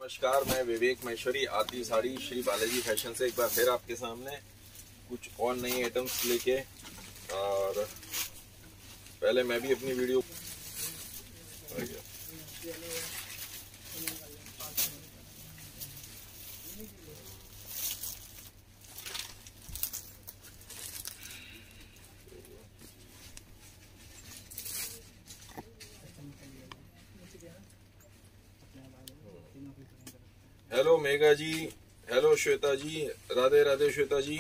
नमस्कार, मैं विवेक महेश्वरी आती साड़ी श्री बालाजी फैशन से एक बार फिर आपके सामने कुछ और नई आइटम्स लेके। और पहले मैं भी अपनी वीडियो हेलो मेघा जी, हेलो श्वेता जी, राधे राधे श्वेता जी।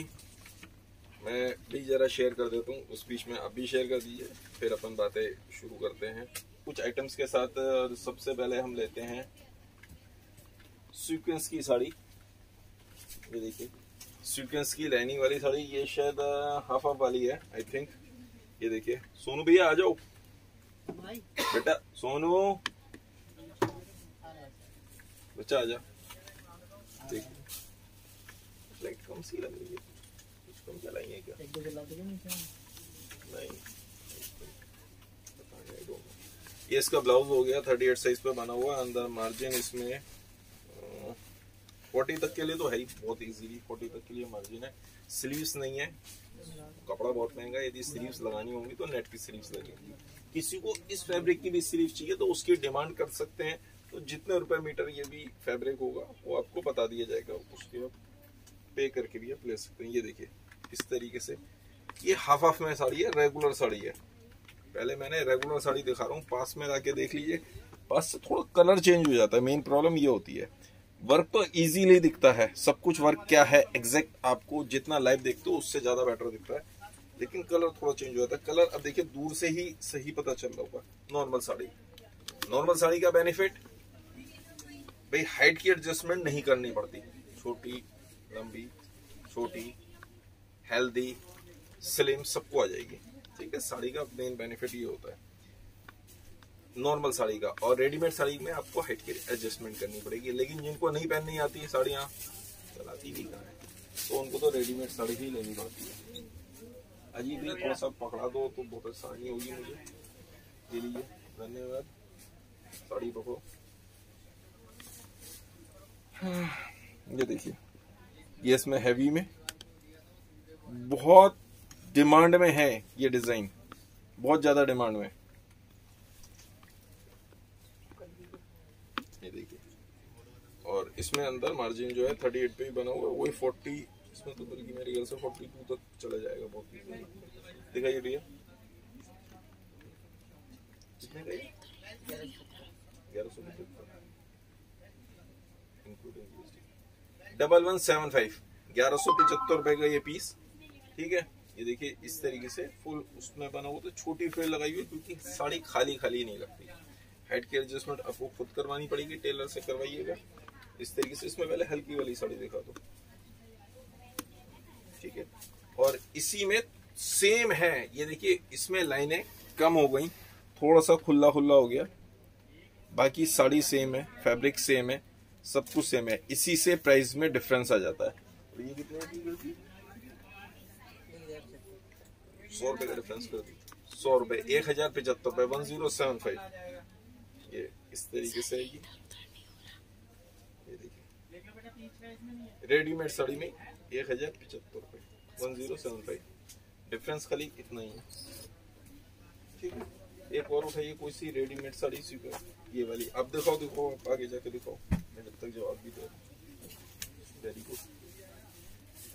मैं भी जरा शेयर कर देता हूँ, उस बीच में आप भी शेयर कर दीजिए, फिर अपन बातें शुरू करते हैं कुछ आइटम्स के साथ। सबसे पहले हम लेते हैं सीक्वेंस की साड़ी। ये देखिए सीक्वेंस की लाइनिंग वाली साड़ी, ये शायद हाफ हाफ वाली है आई थिंक। ये देखिए सोनू भैया आ जाओ बेटा, सोनू बच्चा आ जा। लाइट कम सी लग रही है, कुछ कम चलाइए क्या? एक दो जला दोगे नहीं, ये इसका ब्लाउज हो गया 38 साइज पे बना हुआ। अंदर मार्जिन इसमें 40 तक के लिए तो है ही, बहुत इजीली 40 तक के लिए मार्जिन है। स्लीव्स नहीं है, कपड़ा बहुत महंगा है। यदि स्लीव्स लगानी होंगी तो नेट की स्लीव्स लगेंगी। किसी को इस फैब्रिक की भी स्लीव चाहिए तो उसकी डिमांड कर सकते हैं, तो जितने रुपए मीटर ये भी फैब्रिक होगा वो आपको बता दिया जाएगा, उसके आप पे करके भी आप ले सकते हैं। ये देखिए इस तरीके से, ये हाफ हाफ में साड़ी है, रेगुलर साड़ी है। पहले मैंने रेगुलर साड़ी दिखा रहा हूँ, पास में जाके देख लीजिए, पास से थोड़ा कलर चेंज हो जाता है। मेन प्रॉब्लम ये होती है, वर्क तो इजीली दिखता है, सब कुछ वर्क क्या है एग्जैक्ट आपको जितना लाइव देखते हो उससे ज्यादा बेटर दिखता है, लेकिन कलर थोड़ा चेंज हो जाता है। कलर अब देखिए दूर से ही सही पता चल रहा होगा। नॉर्मल साड़ी का बेनिफिट भाई, हाइट की एडजस्टमेंट नहीं करनी पड़ती, छोटी लंबी छोटी हेल्दी स्लिम सबको आ जाएगी। ठीक है, साड़ी का मेन बेनिफिट ये होता है नॉर्मल साड़ी का। और रेडीमेड साड़ी में आपको हाइट की एडजस्टमेंट करनी पड़ेगी, लेकिन जिनको नहीं पहननी आती है साड़ियाँ, चलाती भी कहाँ है, तो उनको तो रेडीमेड साड़ी ही लेनी पड़ती है। अजीब ही थोड़ा सा पकड़ा दो तो बहुत आसानी होगी मुझे। ये लीजिए, धन्यवाद। साड़ी पकड़ो, ये देखिए, ये इसमें हैवी में बहुत डिमांड में है, ये डिजाइन बहुत ज्यादा डिमांड में। ये देखिए, और इसमें अंदर मार्जिन जो है 38 पे ही बना हुआ है, वही 40, इसमें तो बल्कि मेरे ख्याल से 42 तक चला जाएगा। बहुत दिखाइए भैया, कितने का 1175 1175 1175 रुपए का ये पीस। ठीक है, ये देखिए इस तरीके से फुल उसमें बना हुआ, तो छोटी फ्रिल लगाई हुई, क्योंकि साड़ी खाली खाली नहीं लगती। हेड की एडजस्टमेंट आपको खुद करवानी पड़ेगी, टेलर से करवाइएगा इस तरीके से। इसमें पहले हल्की वाली साड़ी दिखा दो, ठीक है। और इसी में सेम है, ये देखिए इसमें लाइनें कम हो गई, थोड़ा सा खुला खुला हो गया, बाकी साड़ी सेम है, फैब्रिक सेम है, सब कुछ सेम है। इसी से प्राइस में डिफरेंस आ जाता है। और ये कितने की गलती? 100 रुपए का डिफरेंस कर दी, 100 रुपए, 1075 रुपए, 1075। ये इस तरीके से आएगी। ये देखिए रेडीमेड साड़ी में 1075 रुपए, 1075, डिफरेंस खाली इतना ही है। ठीक है, एक और उठाइए कोई सी रेडीमेड साड़ी सी, ये वाली। अब दिखाओ, आप आगे जाके दिखाओ, मैं जब तक जवाब भी दे। Very good,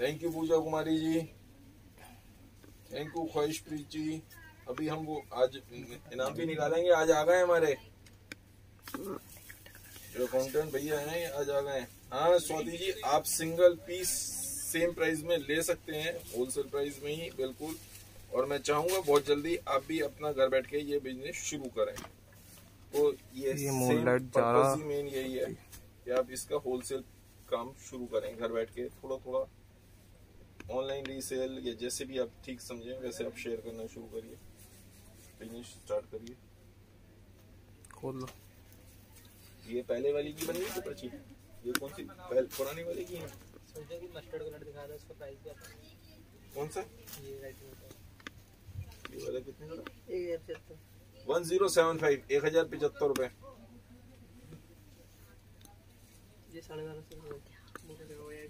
thank you Pooja Kumari ji, thank you Khwahishpreet ji. अभी हम वो आज इनाम भी निकालेंगे, आज आ गए हमारे जो कंटेंट भैया हैं, आज आ गए। हाँ स्वाति जी, आप सिंगल पीस सेम प्राइस में ले सकते हैं, होलसेल प्राइस में ही बिल्कुल। और मैं चाहूंगा बहुत जल्दी आप भी अपना घर बैठ के ये बिजनेस शुरू करें। तो ये सेम पर्पस ही मेन यही है कि आप इसका होलसेल काम शुरू करें घर बैठ के। थोड़ा थोड़ा ऑनलाइन रीसेल या जैसे भी आप ठीक समझें वैसे आप शेयर करना शुरू करिए, बिजनेस स्टार्ट करिए, खोल लो। ये पहले वाली की बनी है अच्छी, ये कौन सी पुरानी वाली की है? मस्टर्ड कलर दिखा था, इसका प्राइस क्या था? कौन सा? ये राइट में ये वाला कितने का? 1075, 1075 रुपए।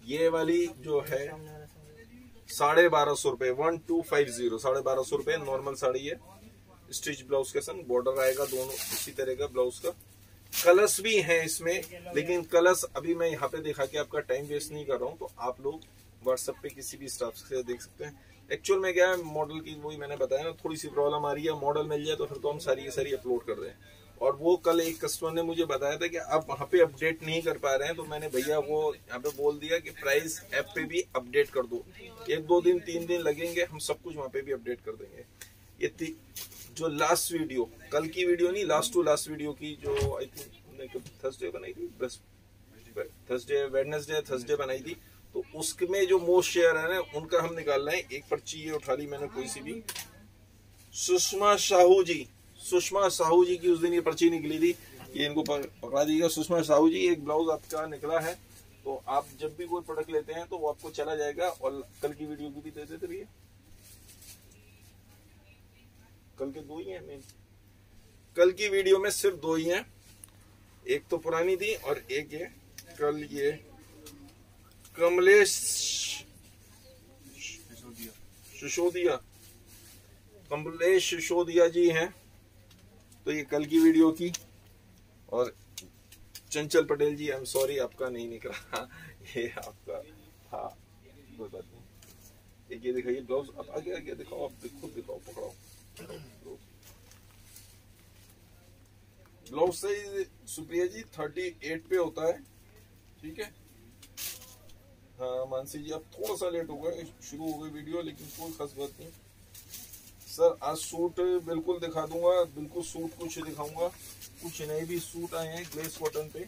ये वाली जो है 1250 रुपए, 1250, 1250 रुपए नॉर्मल साड़ी है। स्टिच ब्लाउज के संग बॉर्डर आएगा, दोनों इसी तरह का ब्लाउज का। कलर्स भी हैं इसमें, लेकिन कलर्स अभी मैं यहाँ पे दिखा के आपका टाइम वेस्ट नहीं कर रहा हूँ, तो आप लोग व्हाट्सएप पे किसी भी स्टाफ से देख सकते हैं। एक्चुअल में क्या है, मॉडल की वही मैंने बताया ना, थोड़ी सी प्रॉब्लम आ रही है। मॉडल मिल जाए तो फिर तो हम सारी की सारी अपलोड कर दें। और वो कल एक कस्टमर ने मुझे बताया था कि आप वहाँ पे अपडेट नहीं कर पा रहे हैं, तो मैंने भैया वो यहाँ पे बोल दिया कि प्राइस ऐप पे भी अपडेट कर दो। 1-2 दिन 3 दिन लगेंगे, हम सब कुछ वहाँ पे भी अपडेट कर देंगे। ये जो लास्ट वीडियो, कल की वीडियो नहीं, लास्ट टू लास्ट वीडियो की जो आई थिंक थर्सडे बनाई थी, थर्सडे बनाई थी, तो उसमें जो मोस्ट शेयर है ना, उनका हम निकाल रहे हैं। एक पर्ची ये उठा ली मैंने कोई सी भी, सुषमा साहू जी की उस दिन ये पर्ची निकली थी, ये इनको पकड़ा दीजिएगा। सुषमा साहू जी, एक ब्लाउज आपका निकला है, तो आप जब भी कोई प्रोडक्ट लेते हैं तो वो आपको चला जाएगा। और कल की वीडियो की भी दे देते रहिए, कल के 2 ही हैं मेन, कल की वीडियो में सिर्फ 2 ही हैं, एक तो पुरानी थी और एक ये कल ये कमलेश सिसोदिया जी हैं, तो ये कल की वीडियो की। और चंचल पटेल जी, आई एम सॉरी आपका नहीं निकला, ये आपका था, कोई बात नहीं। एक ये दिखाइए ब्लाउज, आप आगे दिखाओ, आप खुद दिखाओ, पकड़ाओ ब्लाउज साइज सुप्रिया जी 38 पे होता है, ठीक है। हाँ मानसी जी, आप थोड़ा सा लेट हो गए, शुरू हो गई वीडियो, लेकिन कोई खास बात नहीं सर। आज सूट बिल्कुल दिखा दूंगा, बिल्कुल सूट कुछ दिखाऊंगा। कुछ नए भी सूट आए हैं ग्लेस कॉटन पे,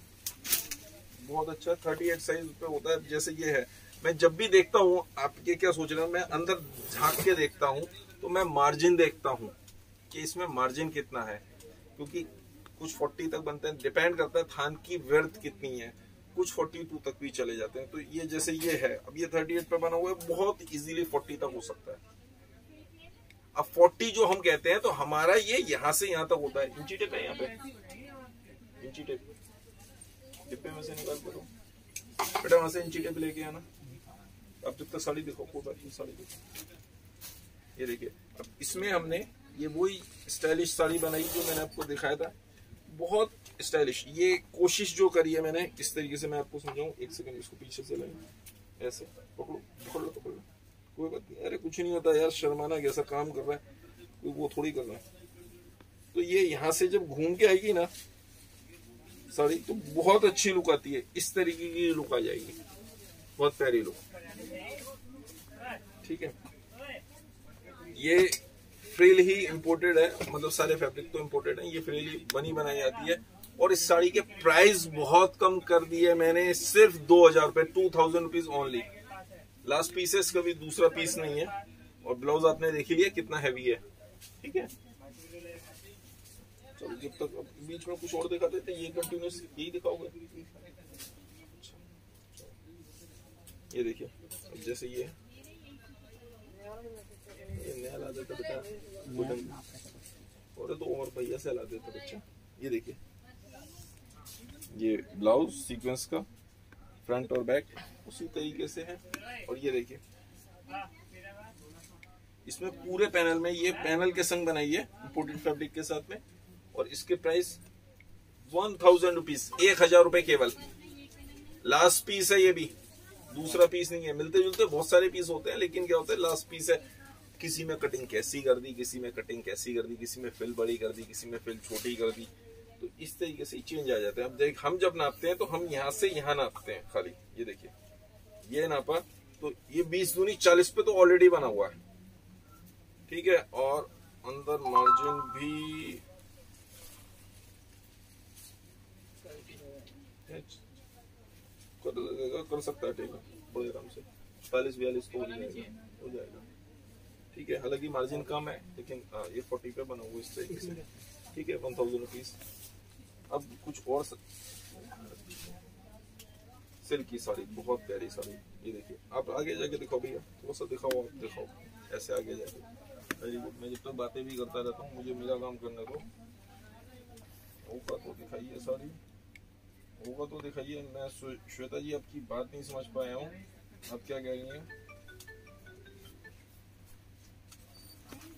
बहुत अच्छा 38 साइज पे होता है। जैसे ये है, मैं जब भी देखता हूँ, आप ये क्या सोच रहे हो, मैं अंदर झांक के देखता हूँ तो मैं मार्जिन देखता हूँ कि इसमें मार्जिन कितना है, क्योंकि कुछ 40 तक बनते हैं, डिपेंड करता है थान की वर्थ कितनी है, कुछ 42 तक भी चले जाते हैं। तो ये जैसे ये है, अब ये 38 पे बना हुआ है, बहुत इजीली 40 तक हो सकता है। अब 40 जो हम कहते हैं, तो हमारा ये यहाँ से यहाँ तक होता है। इंची टेप है यहाँ पे, इंची टेप डिब्बे में से निकाल करो बेटा, वहां से इंची टेप लेके आना। अब जब तक साड़ी देखो, कोई बात नहीं, साड़ी देखो, ये देखिए। अब इसमें हमने ये वही स्टाइलिश साड़ी बनाई जो मैंने आपको दिखाया था, बहुत स्टाइलिश। ये कोशिश जो करी है मैंने, इस तरीके से मैं आपको समझाऊं। एक सेकंड, इसको पीछे से लें, ऐसे पकड़ो, कोई बात नहीं, अरे कुछ नहीं होता यार, शर्माना कैसा काम कर रहा है, कोई वो थोड़ी कर रहा है। तो ये यहाँ से जब घूम के आएगी ना साड़ी, तो बहुत अच्छी लुक आती है। इस तरीके की लुक आ जाएगी, बहुत प्यारी लुक, ठीक है। ये फ्रील ही इंपोर्टेड है, मतलब सारे फैब्रिक तो इंपोर्टेड है, ये फ्रील ही बनी बनाई आती है। और इस साड़ी के प्राइस बहुत कम कर दिए मैंने, सिर्फ 2000 रुपए, 2000 रुपीज ओनली। लास्ट पीस है, इसका भी दूसरा पीस नहीं है। और ब्लाउज आपने देख लिया कितना हैवी है, ठीक है। चलो, जब तक बीच में कुछ और दिखा देते, ये कंटिन्यूस यही दिखाओगे। ये देखिए, अब जैसे ये नया ला देता बेटा, और तो और भैया से ला देता बच्चा। ये देखिए, ये ब्लाउज सीक्वेंस का फ्रंट और बैक उसी तरीके से है। और ये देखिए, इसमें पूरे पैनल में, ये पैनल के संग बनाई है इंपोर्टेड फैब्रिक के साथ में। और इसके प्राइस 1000 रुपीज, 1000 रुपए केवल। लास्ट पीस है, ये भी दूसरा पीस नहीं है। मिलते जुलते बहुत सारे पीस होते हैं, लेकिन क्या होता है, लास्ट पीस है। किसी में कटिंग कैसी कर दी, किसी में कटिंग कैसी कर दी, किसी में फिल बड़ी कर दी, किसी में फिल छोटी कर दी, तो इस तरीके से चेंज आ जाते हैं। अब देख, हम जब नापते हैं तो हम यहाँ से यहाँ नापते हैं खाली। ये देखिए, ये नापा तो ये 20 दूनी 40 पे तो ऑलरेडी बना हुआ है, ठीक है। और अंदर मार्जिन भी कर सकता है, ठीक है, बड़े आराम से 40-42 तो हो जाएगा, ठीक है। हालांकि मार्जिन कम है, लेकिन ये 40 पे बना हुआ इस तरीके से, ठीक है। 1000 रुपीज। अब कुछ और सिल्क की साड़ी, बहुत प्यारी साड़ी। ये देखिए, आप आगे जाके दिखाओ भैया, थोड़ा सा दिखाओ, आप दिखाओ ऐसे आगे जाके। Very good. मैं जब तक बातें भी करता रहता हूँ, मुझे मेरा काम करने दो। ऊपर तो दिखाइए साड़ी, होगा तो दिखाइए। मैं श्वेता जी आपकी बात नहीं समझ पाया हूँ, आप क्या कह रही हैं?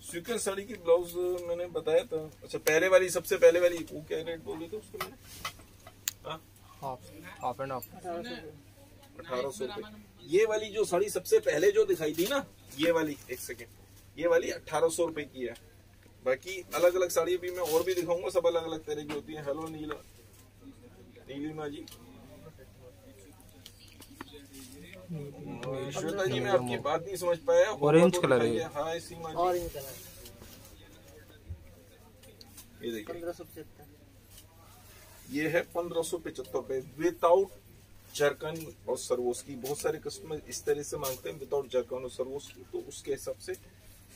सीक्वेंस साड़ी की ब्लाउज मैंने बताया था। अच्छा, पहले वाली, सबसे पहले वाली वो क्या रेट बोल रहे थे उसके मैंने? हाँ, हाफ एंड हाफ 1800 रुपए। ये वाली जो साड़ी सबसे पहले जो दिखाई थी ना, ये वाली, एक सेकेंड, ये वाली 1800 रुपए की है। बाकी अलग अलग साड़ी भी मैं और भी दिखाऊंगा, सब अलग अलग तरह की होती है। हेलो नीलिमा जी, श्वेता जी मैं आपकी बात नहीं समझ पाया। ऑरेंज कलर है। हाँ, सीमा जी, ऑरेंज कलर, ये देखिए 1575। ये है 1575 रुपए विदाउट जरकन और सरवोस की। बहुत सारे कस्टमर इस तरह से मांगते हैं विदाउट जरकन और सरवोस की, तो उसके हिसाब से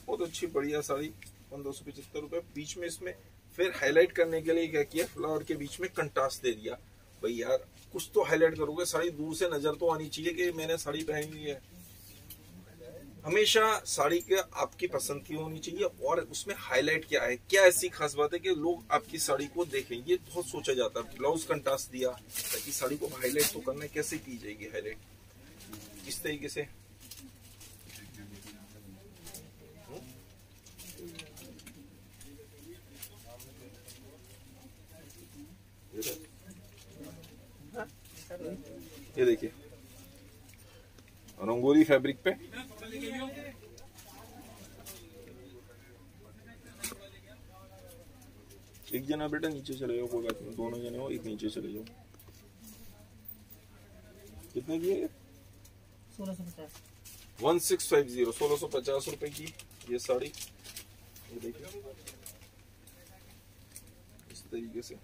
बहुत अच्छी बढ़िया साड़ी 1575 रुपए। बीच में इसमें फिर हाईलाइट करने के लिए क्या किया, फ्लावर के बीच में कंट्रास्ट दे दिया। भाई यार कुछ तो हाईलाइट करोगे, साड़ी दूर से नजर तो आनी चाहिए कि मैंने साड़ी पहनी हुई है। हमेशा साड़ी के आपकी पसंद की होनी चाहिए, और उसमें हाईलाइट क्या है, क्या ऐसी खास बात है कि लोग आपकी साड़ी को देखें, ये बहुत सोचा जाता है। ब्लाउज कंट्रास्ट दिया ताकि साड़ी को हाईलाइट तो करना है, कैसे की जाएगी हाईलाइट, इस तरीके से। ये देखिए रंगोली फैब्रिक पे एक जना बेटा नीचे चले जाओ, कोई बात नहीं, दोनों जने हो, एक नीचे चले जाओ। कितने की है? 1650। 1650, 1650 रुपए की ये साड़ी। ये देखिए इस तरीके से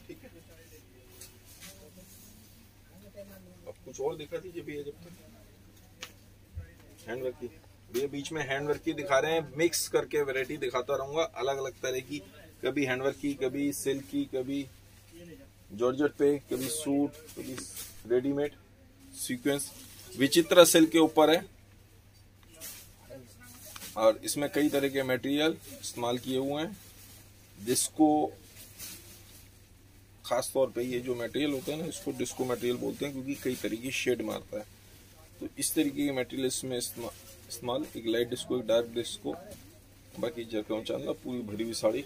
ठीक है। अब कुछ और दिखा दीजिए भैया जब तक। हैंडवर्क की भैया बीच में हैंडवर्क की दिखा रहे हैं, मिक्स करके वैरायटी दिखाता रहूंगा अलग अलग तरह की। कभी हैंडवर्क की, कभी सिल्क की, कभी जॉर्जेट पे, कभी सूट, कभी रेडीमेड सीक्वेंस। विचित्र सिल्क के ऊपर है, और इसमें कई तरह के मटेरियल इस्तेमाल किए हुए हैं, जिसको खास तौर पे ये जो मटेरियल होता है ना, इसको डिस्को मटेरियल बोलते हैं, क्योंकि कई तरह की शेड मारता है। तो इस तरीके के मटेरियल इसमें इस्तेमाल, एक लाइट डिस्को, एक डार्क डिस्को, बाकी जरकन चांदला, पूरी भरी हुई साड़ी।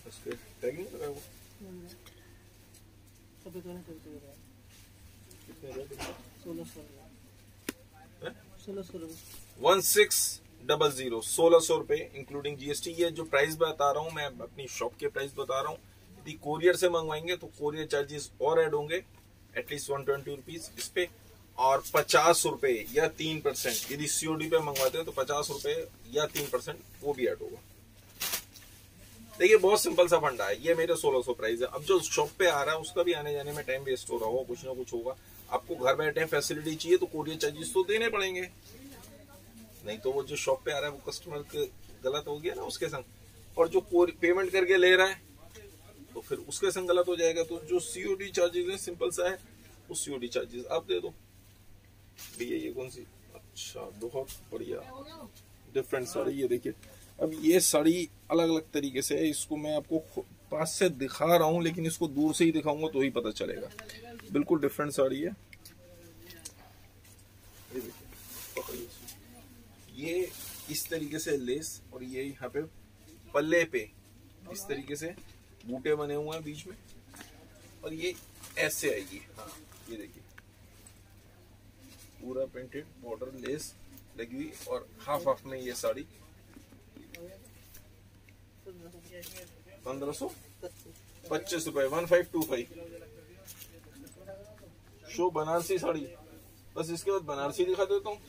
इसके टैग नहीं लगाया वो? सब दोनों चलते हैं। कितने रेट? 1600। 1600 रुपए इंक्लूडिंग जीएसटी। ये जो प्राइस बता रहा हूँ मैं अपनी शॉप के प्राइस बता रहा हूँ। यदि कोरियर से मंगवाएंगे तो कोरियर चार्जेस और ऐड होंगे, एटलीस्ट 120 रुपीज इस पे, और 50 रुपए या 3%। यदि सीओडी पे मंगवाते हैं तो 50 रुपए या 3% वो भी ऐड होगा। देखिए बहुत सिंपल सा फंडा है। ये मेरे 1600 प्राइस है। अब जो शॉप पे आ रहा है उसका भी आने जाने में टाइम वेस्ट हो रहा होगा, कुछ ना कुछ होगा। आपको घर बैठे फैसिलिटी चाहिए तो कोरियर चार्जेस तो देने पड़ेंगे, नहीं तो वो जो शॉप पे आ रहा है वो कस्टमर गलत हो गया ना उसके संग, और जो पेमेंट करके ले रहा है तो फिर उसके संग गलत हो जाएगा। तो जो सीओडी चार्जेस है सिंपल सा है, उस सीओडी चार्जेस आप दे दो भैया। ये कौन सी, अच्छा बहुत बढ़िया डिफरेंट साड़ी। ये देखिए अब ये साड़ी अलग अलग तरीके से है, इसको मैं आपको पास से दिखा रहा हूँ, लेकिन इसको दूर से ही दिखाऊंगा तो ही पता चलेगा। बिल्कुल डिफरेंट साड़ी है। ये देखिए ये इस तरीके से लेस, और ये यहाँ पे पल्ले पे इस तरीके से बूटे बने हुए हैं बीच में, और ये ऐसे आएगी। हाँ ये देखिए पूरा प्रिंटेड बॉर्डर लेस लगी हुई, और हाफ हाफ में ये साड़ी 1525 रुपए, 1525। शो बनारसी साड़ी, बस इसके बाद बनारसी दिखा देता हूँ।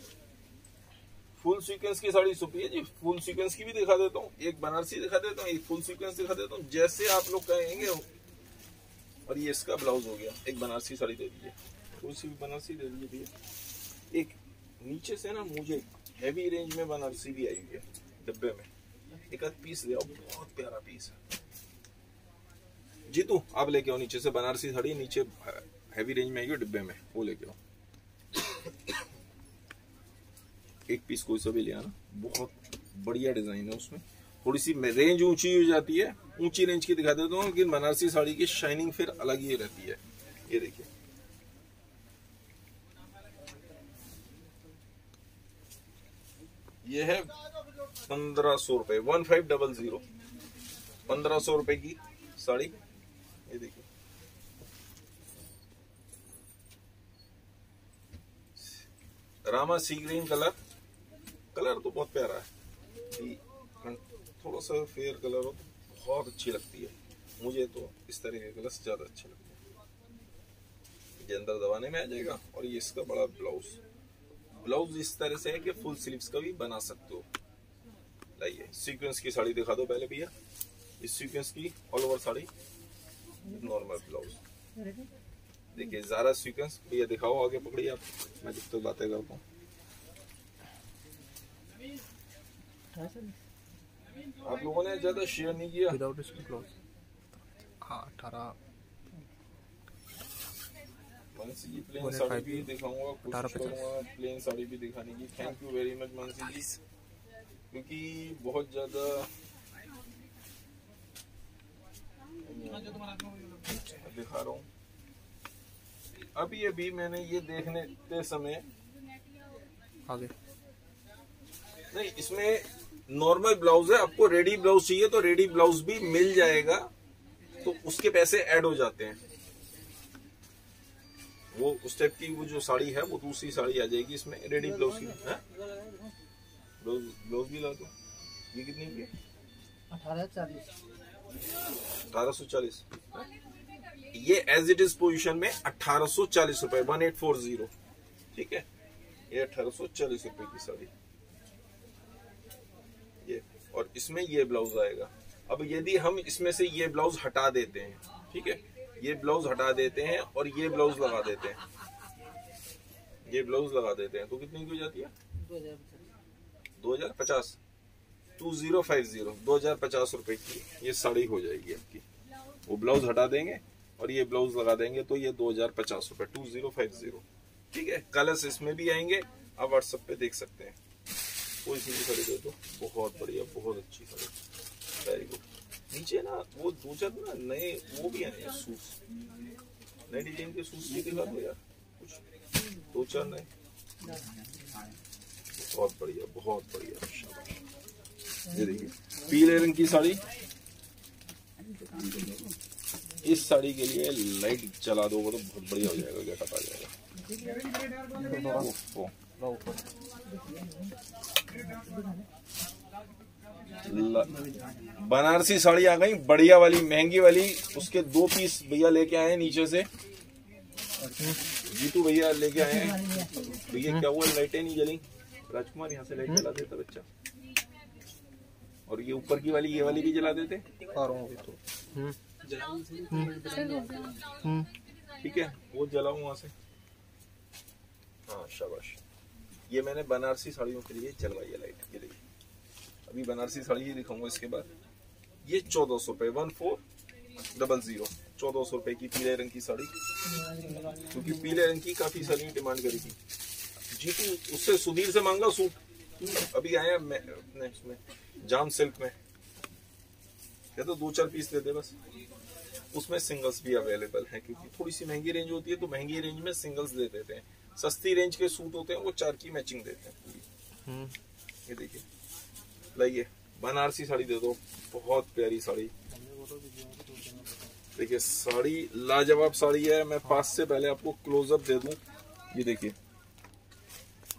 फुल सीक्वेंस की साड़ी सुपी जी, फुल सीक्वेंस की भी दिखा देता हूँ। एक बनारसी दिखा देता हूँ, एक फुल सीक्वेंस दिखा देता हूँ, जैसे आप लोग कहेंगे। और ये इसका ब्लाउज हो गया। एक बनारसी साड़ी दे दीजिए, फुल सी बनारसी दे दीजिए भैया। एक नीचे से ना मुझे हैवी रेंज में बनारसी भी आई हुई है डिब्बे में, एक आध पीस ले आओ, बहुत प्यारा पीस है। जीतू आप लेके आओ नीचे से बनारसी साड़ी, नीचे हैवी रेंज में आई हुई डिब्बे में, वो लेके आओ। एक पीस कोई सा भी ले आना, बहुत बढ़िया डिजाइन है। उसमें थोड़ी सी रेंज ऊंची हो जाती है, ऊंची रेंज की दिखा देता हूँ, लेकिन बनारसी साड़ी की शाइनिंग फिर अलग ही रहती है। ये देखिए, ये है 1500 रुपए, 1500, 1500 रुपए की साड़ी। ये देखिए, रामा सी ग्रीन कलर, कलर तो बहुत प्यारा है, थोड़ा सा फेयर कलर हो तो बहुत अच्छी लगती है। मुझे तो इस तरह के कलर ज्यादा अच्छे लगते हैं। ये अंदर दबाने में आ जाएगा, और ये इसका बड़ा ब्लाउज इस तरह से है कि फुल स्लीव्स का भी बना सकते हो। लाइए सीक्वेंस की साड़ी दिखा दो पहले भैया, इस सीक्वेंस की all over sari, normal blouse. देखिए ज़ारा सीक्वेंस, भैया दिखाओ, आगे पकड़िए आप, मैं जब तक बातें करता हूँ। आप लोगों ने ज्यादा शेयर नहीं किया। विदाउट इसके क्लोज। हाँ 18 मानसी जी प्लेन साड़ी भी दिखाऊंगा, कोशिश करूंगा प्लेन साड़ी भी दिखाने की। Thank you very much Mansi ji, क्योंकि बहुत ज्यादा दिखा रहा हूँ। अभी मैंने ये देखने के समय आगे नहीं, इसमें नॉर्मल ब्लाउज है, आपको रेडी ब्लाउज चाहिए तो रेडी ब्लाउज भी मिल जाएगा, तो उसके पैसे ऐड हो जाते हैं। वो उस टाइप की वो जो साड़ी है वो दूसरी साड़ी आ जाएगी इसमें रेडी ब्लाउज की। ब्लाउज भी ला दो। ये कितनी की? 1840। ये एज इट इज पोजीशन में 1840 रुपए, 1840। ठीक है, ये 1840 रुपए की साड़ी ये, और इसमें ये ब्लाउज आएगा। अब यदि हम इसमें से ये ब्लाउज हटा देते हैं, ठीक है, ये ब्लाउज हटा देते हैं और ये ब्लाउज लगा देते हैं, ये ब्लाउज लगा देते हैं, तो कितनी की हो जाती है? 2050, 2050, 2050 रुपए की ये साड़ी हो जाएगी आपकी। वो ब्लाउज हटा देंगे और ये ब्लाउज लगा देंगे तो ये 2050 रुपए, 2050। ठीक है, कलर्स इसमें भी आएंगे, आप व्हाट्सएप पे देख सकते हैं। कोई सी भी साड़ी दे दो, बहुत बढ़िया, बहुत अच्छी साड़ी, वेरी गुड। नीचे ना वो दो चार ना नए वो भी आए सूट, नए डिजाइन के सूट भी दिखा दो यार, कुछ दो चार नए। बहुत बढ़िया, बहुत बढ़िया, शाबाश। ये देखिए पीले रंग की साड़ी, इस साड़ी के लिए लाइट चला दो तो बहुत बढ़िया हो जाएगा, गेटअप आ जाएगा। बनारसी साड़ी आ गई, बढ़िया वाली, महंगी वाली। उसके 2 पीस भैया लेके आए नीचे से, जीतू भैया लेके आए हैं। भैया क्या हुआ, लाइटें नहीं जली? राजकुमार यहाँ से लाइट जला देता बच्चा, और ये ऊपर की वाली, ये वाली भी जला देते। ठीक है, वो जलाऊं वहां से। हाँ शाबाश। ये मैंने बनारसी साड़ियों के लिए जलवाई है लाइट। ये देखिए, अभी बनारसी साड़ी ही दिखाऊंगा इसके बाद। ये 1400 रुपए, 1400, 1400 रुपए की पीले रंग की साड़ी, क्योंकि पीले रंग की काफी सारी डिमांड करी थी। जीतू उससे सुधीर से मांगा सूट, अभी आया अपने उसमें जाम सिल्क में, या तो 2-4 पीस दे दे बस। उसमें सिंगल्स भी अवेलेबल हैं, क्योंकि थोड़ी सी महंगी रेंज होती है तो महंगी रेंज में सिंगल्स दे देते हैं। सस्ती रेंज के सूट होते हैं वो 4 की मैचिंग देते हैं पूरी। ये देखिए, लाइए बनारसी साड़ी दे दो, बहुत प्यारी साड़ी। देखिए साड़ी लाजवाब साड़ी है। मैं पास से पहले आपको क्लोजअप दे दूं, ये देखिए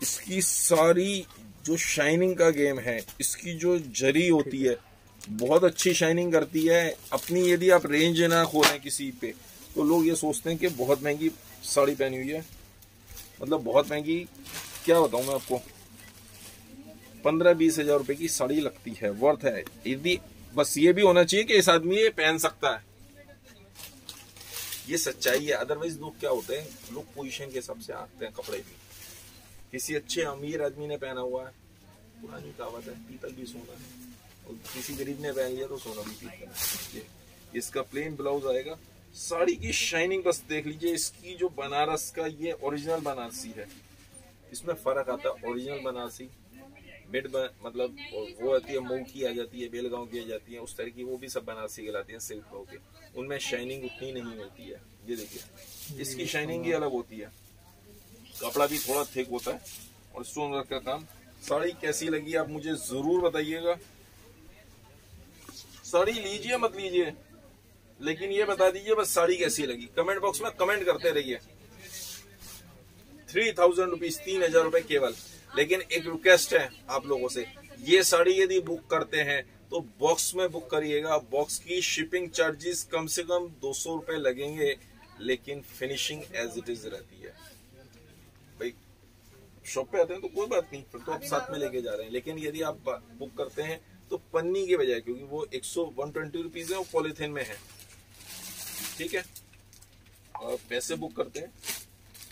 इसकी सारी जो शाइनिंग का गेम है, इसकी जो जरी होती है बहुत अच्छी शाइनिंग करती है। अपनी यदि आप रेंज ना खोलें किसी पे, तो लोग ये सोचते हैं कि बहुत महंगी साड़ी पहनी हुई है, मतलब बहुत महंगी। क्या बताऊं मैं आपको, 15-20 हजार रुपए की साड़ी लगती है, वर्थ है। यदि बस ये भी होना चाहिए कि इस आदमी ये पहन सकता है, ये सच्चाई है। अदरवाइज लोग क्या होते हैं, लोग पोजीशन के हिसाब से आते हैं कपड़े भी। किसी अच्छे अमीर आदमी ने पहना हुआ है, पुरानी कहावत है, पीतल भी सोना है, और किसी गरीब ने पहन लिया तो सोना भी पीतल है। इसका प्लेन ब्लाउज आएगा। साड़ी की शाइनिंग बस देख लीजिए। इसकी जो बनारस का ये ओरिजिनल बनारसी है, इसमें फर्क आता है ओरिजिनल बनारसी मिड मतलब वो आती है, मऊ की आ जाती है, बेलगांव की आ जाती है, उस तरह की वो भी सब बनारसी कहलाती हैं सिल्क हो के। उनमें शाइनिंग उतनी नहीं होती है। ये देखिए इसकी शाइनिंग ही अलग होती है, कपड़ा भी थोड़ा थिक होता है और स्टोन वर्क का काम। साड़ी कैसी लगी आप मुझे जरूर बताइएगा। साड़ी लीजिए मत लीजिए, लेकिन ये बता दीजिए बस साड़ी कैसी लगी। कमेंट बॉक्स में कमेंट करते रहिए। 3000 रुपीज, 3000 रुपए केवल। लेकिन एक रिक्वेस्ट है आप लोगों से, ये साड़ी यदि बुक करते हैं तो बॉक्स में बुक करिएगा। बॉक्स की शिपिंग चार्जेस कम से कम 200 रुपए लगेंगे, लेकिन फिनिशिंग एज इट इज रहती है। भाई शॉप पे आते हैं तो कोई बात नहीं, फिर तो आप साथ में लेके जा रहे हैं। लेकिन यदि आप बुक करते हैं तो पन्नी के बजाय, क्योंकि वो 120 रुपीज है, वो पॉलिथीन में है, ठीक है। और पैसे बुक करते हैं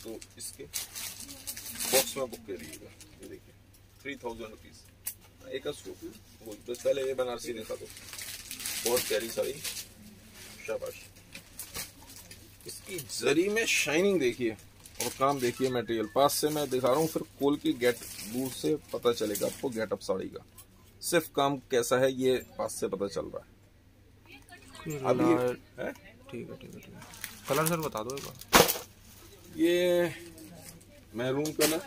तो इसके बॉक्स में बुक करिएगा। ये देखिए 3000 रुपीज एक वो बस। पहले ये बनारसी देखा तो बहुत प्यारी साड़ी, शाबाश। इसकी जरी में शाइनिंग देखिए और काम देखिए। मटेरियल पास से मैं दिखा रहा हूँ, फिर खोल की गेट दूर से पता चलेगा आपको गेटअप साड़ी का। सिर्फ काम कैसा है ये पास से पता चल रहा है। अभी है ठीक है। कलर सर बता दो एक बार। ये मैरून कलर,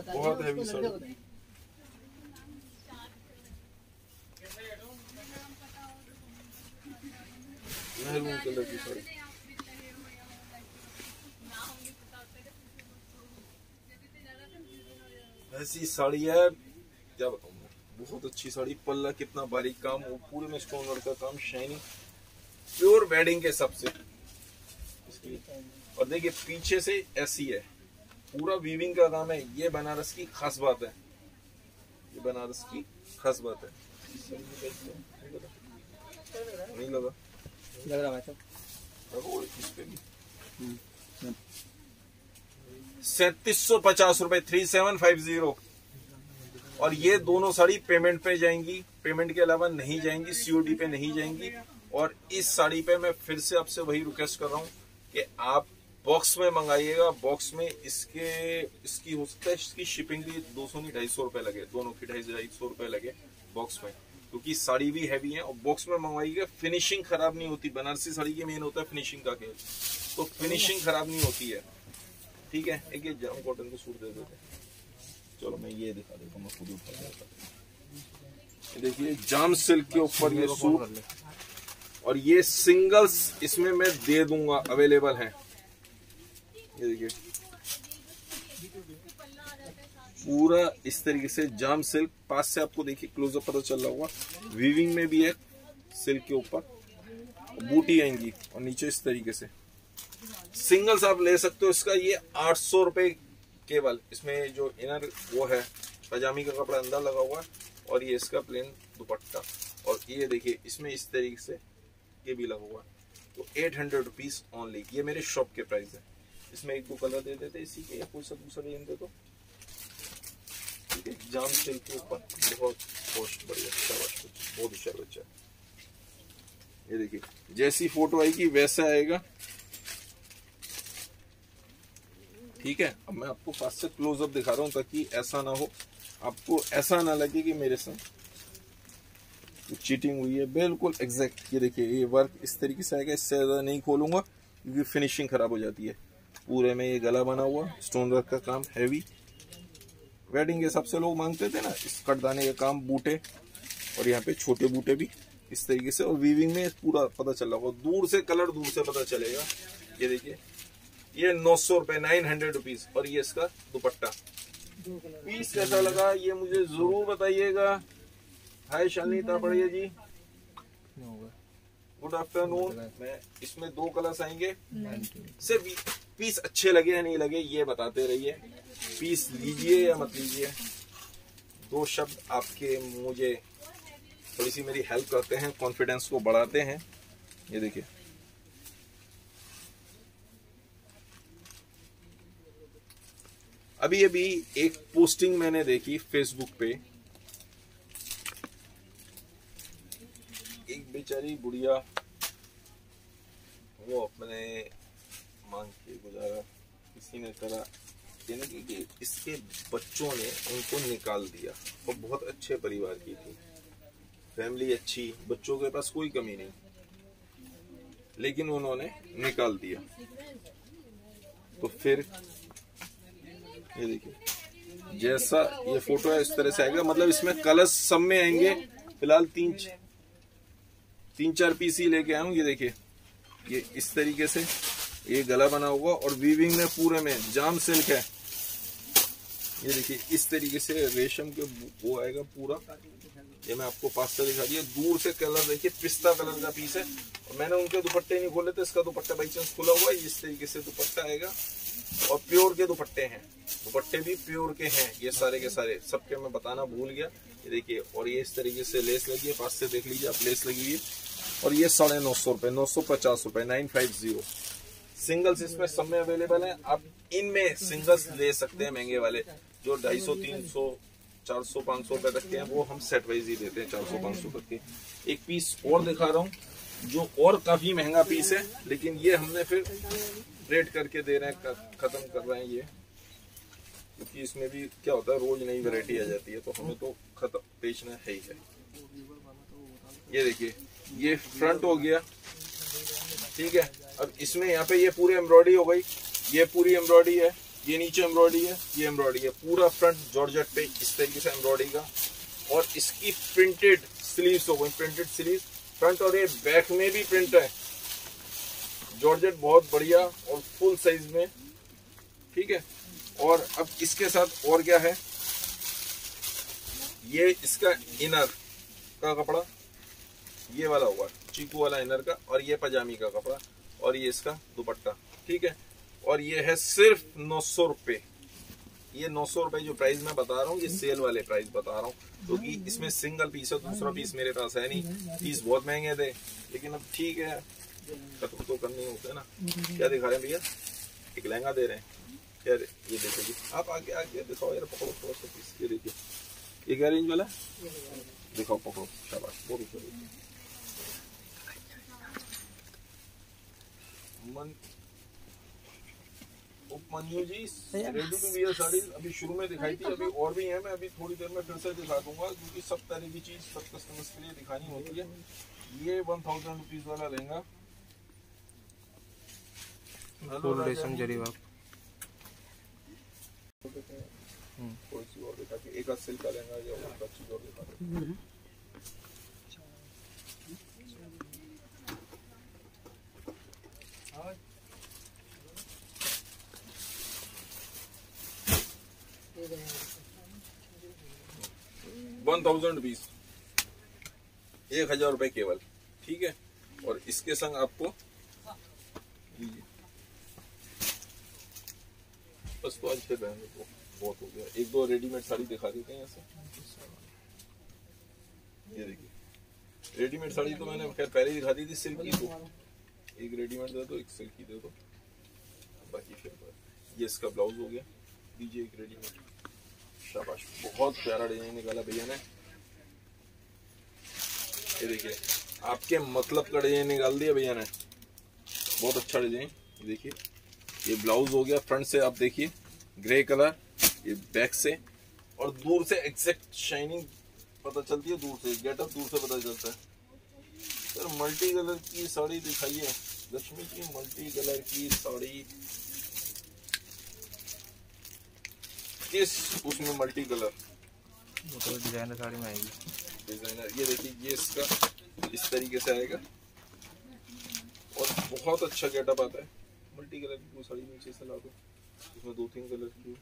बहुत हैवी साड़ी। मैरून कलर की साड़ी, ऐसी साड़ी है क्या बताऊं मैं, बहुत अच्छी साड़ी। पल्ला कितना बारीक काम, वो पूरे में स्टोन वर्क का काम, शाइनिंग, प्योर वेडिंग के हिसाब से। और देखिए पीछे से ऐसी है, पूरा वीविंग का काम है। ये बनारस की खास बात है, ये बनारस की खास बात है। नहीं लगा, लग रहा है तो 3750 रुपए, 3750। और ये दोनों साड़ी पेमेंट पे जाएंगी, पेमेंट के अलावा नहीं जाएंगी, सीओडी पे नहीं जाएंगी। और इस साड़ी पे मैं फिर से आपसे वही रिक्वेस्ट कर रहा हूँ कि आप बॉक्स में मंगाइएगा। बॉक्स में इसकी हो सकता है इसकी शिपिंग भी 200 नहीं 250 रुपए लगे, दोनों की 250 रुपए लगे बॉक्स में, क्योंकि साड़ी भी हैवी है। और बॉक्स में मंगवाइएगा, फिनिशिंग खराब नहीं होती। बनारसी साड़ी के मेन होता है फिनिशिंग का खेल, तो फिनिशिंग खराब नहीं होती है, ठीक है। एक ये जाम कॉटन के सूट दे देते। चलो मैं ये दिखा देता हूँ, मैं खुद उठा देता हूँ। देखिए जाम सिल्क के ऊपर ये सूट, और ये सिंगल्स इसमें मैं दे दूंगा, अवेलेबल है। ये देखिए पूरा इस तरीके से जाम सिल्क, पास से आपको देखिए क्लोजअप पता चल रहा होगा। वीविंग में भी है सिल्क के ऊपर, बूटी आएंगी और नीचे इस तरीके से। सिंगल्स आप ले सकते हो। इसका ये 800 रुपए केवल। इसमें जो इनर वो है पजामी का कपड़ा अंदर लगा हुआ है, और ये इसका प्लेन दुपट्टा। और ये देखिए इसमें इस तरीके से ये भी लगा हुआ है, तो 800 रुपीज ओनली। ये मेरे शॉप के प्राइस है। इसमें एक दो कलर दे देते इसी के, या कोई सा दूसरा डिजाइन दे दो, ठीक है। जाम सिल्क के ऊपर बहुत कॉस्ट बढ़िया, शाबाश, बहुत होशियार बच्चा है। ये देखिए जैसी फोटो आएगी वैसा आएगा, ठीक है। अब मैं आपको पास से क्लोजअप दिखा रहा हूँ ताकि ऐसा ना हो, आपको ऐसा ना लगे कि मेरे साथ चीटिंग हुई है। बिल्कुल एग्जैक्ट। ये देखिए ये वर्क इस तरीके से आएगा, इससे ज्यादा नहीं खोलूंगा क्योंकि फिनिशिंग खराब हो जाती है। पूरे में ये गला बना हुआ, स्टोन वर्क का काम, हैवी वेडिंग के हिसाब से लोग मांगते थे ना, इस कटदाने का काम, बूटे, और यहाँ पे छोटे बूटे भी इस तरीके से। और वीविंग में पूरा पता चल रहा होगा, दूर से कलर दूर से पता चलेगा। ये देखिए ये 900 रुपए, 900 रुपीज। और ये इसका दुपट्टा। पीस कैसा लगा ये मुझे जरूर बताइएगा। हाय शालिनी बढ़िया जी, गुड आफ्टरनून। मैं इसमें 2 कलर्स आएंगे, सिर्फ पीस अच्छे लगे या नहीं लगे ये बताते रहिए। पीस लीजिए या मत लीजिए, 2 शब्द आपके मुझे थोड़ी सी मेरी हेल्प करते हैं, कॉन्फिडेंस को बढ़ाते हैं। ये देखिए अभी अभी एक पोस्टिंग मैंने देखी फेसबुक पे, एक बेचारी बुढ़िया, वो अपने मांग के गुजारा किसी ने करा, यानी कि इसके बच्चों ने उनको निकाल दिया, और बहुत अच्छे परिवार की थी, फैमिली अच्छी, बच्चों के पास कोई कमी नहीं, लेकिन उन्होंने निकाल दिया। तो फिर ये देखिए जैसा ये फोटो है इस तरह से आएगा, मतलब इसमें कलर्स सब में आएंगे। फिलहाल तीन चार पीस ही लेके आया हूँ। ये देखिए ये इस तरीके से ये गला बना हुआ, और वीविंग में पूरे में जाम सिल्क है। ये देखिए इस तरीके से रेशम के वो आएगा पूरा। ये मैं आपको पास से दिखा दिया, दूर से कलर देखिए, पिस्ता कलर का पीस है। और मैंने उनके दुपट्टे नहीं खोले थे, इसका दुपट्टा बाई चांस खुला हुआ है। इस तरीके से दुपट्टा आएगा, और प्योर के दुपट्टे हैं, दुपट्टे भी प्योर के हैं ये सारे के सारे, सबके मैं बताना भूल गया। ये देखिए, और ये इस तरीके से लेस लगी है, पास से देख लीजिए आप, लेस लगी है। और ये 950 रुपए, 950 रुपए, 950। सिंगल्स इसमें सब में अवेलेबल है। आप इनमें सिंगल्स ले सकते हैं महंगे वाले, जो 250, 300, 400, 500 रुपए तक के हैं, वो हम सेट वाइज ही देते हैं 400, 500 तक के। एक पीस और दिखा रहा हूँ जो और काफी महंगा पीस है, लेकिन ये हमने फिर रेट करके दे रहे हैं, खत्म कर रहे हैं ये, क्योंकि इसमें भी क्या होता है, रोज नई वैरायटी आ जाती है, तो हमें तो खत्म बेचना है ही है। ये देखिए ये फ्रंट हो गया, ठीक है। अब इसमें यहाँ पे ये पूरी एम्ब्रॉयडरी हो गई, ये पूरी एम्ब्रॉयडरी है, ये नीचे एम्ब्रॉयडरी है, ये एम्ब्रॉयडरी है, पूरा फ्रंट जॉर्जेट पे इस तरीके से एम्ब्रॉयडरी का। और इसकी प्रिंटेड स्लीव्स हो गई, प्रिंटेड स्लीव फ्रंट, और ये बैक में भी प्रिंट है, जॉर्जेट बहुत बढ़िया और फुल साइज में, ठीक है। और अब इसके साथ और क्या है, ये इसका इनर का कपड़ा ये वाला होगा, चीकू वाला इनर का, और ये पजामी का कपड़ा, और ये इसका दुपट्टा, ठीक है। और ये है सिर्फ 900 रुपए। ये 900 रुपए जो प्राइस मैं बता रहा हूँ, ये सेल वाले प्राइस बता रहा हूँ, क्योंकि इसमें सिंगल पीस है, दूसरा पीस मेरे पास है नहीं। पीस बहुत महंगे थे, लेकिन अब ठीक है, खत्म तो करने होते है ना। क्या दिखा रहे हैं भैया, एक लहंगा दे रहे हैं यार, ये देखिए आप आगे आगे दिखाओ यार, पकड़ो थोड़ा सा पीस, ये देखिए ये क्या रेंज वाला है, दिखाओ, पकड़ो, शाबाश, बहुत उपमन्यु जी रेडी टू वियर साड़ी अभी शुरू में दिखाई थी, अभी और भी है, मैं अभी थोड़ी देर में फिर से दिखा दूंगा, क्योंकि सब तरह की चीज सब कस्टमर्स के लिए दिखानी होती है। ये 1000 रुपीज वाला लहंगा, फुल रेशम जरी वर्क, थोड़ी सी और दिखा के, एक सिल्क का लहंगा या और चीज और दिखा दो। ₹1000, 1000 रुपए केवल, ठीक है। और इसके संग आपको बस, तो आज फिर रहने को बहुत हो गया, एक दो रेडीमेड साड़ी दिखा देते हैं ऐसे। ये देखिए रेडीमेड साड़ी तो मैंने खैर पहले ही दिखा दी थी, सिल्क की, तो एक रेडीमेड दे दो, एक सिल्क की दे दो, बाकी फिर ये इसका ब्लाउज हो गया, दीजिए एक रेडीमेड, शाबाश, बहुत प्यारा डिजाइन निकाला भैया ने। ये देखिए आपके मतलब का डिजाइन निकाल दिया भैया ने, बहुत अच्छा डिजाइन। ये देखिए ये ब्लाउज हो गया, फ्रंट से आप देखिए ग्रे कलर, ये बैक से, और दूर से एग्जैक्ट शाइनिंग पता चलती है, दूर से गेटअप दूर से पता चलता है। सर मल्टी कलर की साड़ी दिखाइए, लक्ष्मी की मल्टी कलर की साड़ी, किस उसमें मल्टी कलर, वो तो डिजाइनर साड़ी में आएगी, डिजाइनर। ये देखिए ये इसका इस तरीके से आएगा, और बहुत अच्छा गेटअप आता है। मल्टी कलर की कोई साड़ी नीचे से ला दो, इसमें 2-3 कलर की है,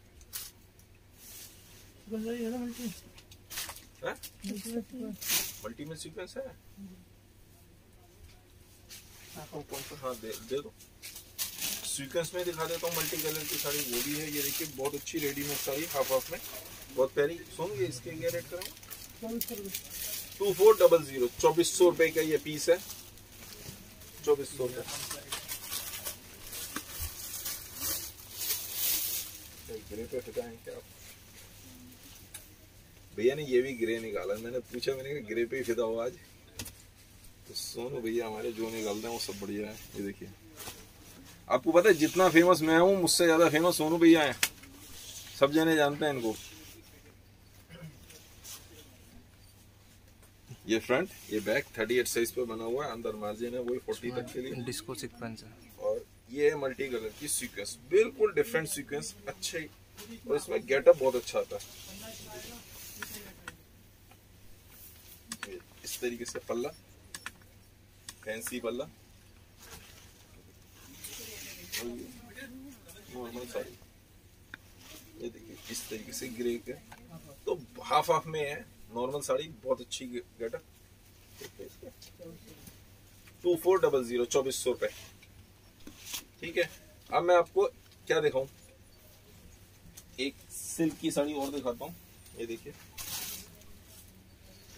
मल्टी में सीक्वेंस है, कौन सा, हाँ दे दो, सीक्वेंस में दिखा देता हूँ, मल्टी कलर की साड़ी वो भी है। ये देखिए बहुत अच्छी रेडीमेड साड़ी, हाफ हाफ में, बहुत प्यारी। सुनिए इसके क्या रेट करेंगे, 2400, 2400 रुपए का ये पीस है, 2400 रुपए। ग्रे पे फिदा है क्या भैया ने, ये भी ग्रे निकाला, मैंने पूछा, मैंने कहा ग्रे पे ही फिदा हो आज, तो सोनू भैया हमारे जो निकालते हैं वो सब बढ़िया है। ये देखिए आपको पता है जितना फेमस मैं हूँ, मुझसे ज्यादा फेमस सोनू भैया हैं, सब जने जानते हैं इनको। ये फ्रंट, ये बैक 38 साइज पे बना हुआ है, अंदर मार्जिन है वही 40 तक के लिए। डिस्को सीक्वेंस है और ये है मल्टी कलर की सीक्वेंस, बिल्कुल डिफरेंट सीक्वेंस, अच्छे, और इसमें गेटअप बहुत अच्छा आता है। इस तरीके से पल्ला, फैंसी पल्ला, नॉर्मल साड़ी, ये देखिए इस तरीके से ग्रे के, तो हाफ हाफ में है, नॉर्मल साड़ी, बहुत अच्छी गेटअप। 2400, 2400 रुपए, ठीक है। अब मैं आपको क्या दिखाऊं, एक सिल्क की साड़ी और दिखाता हूँ। ये देखिए,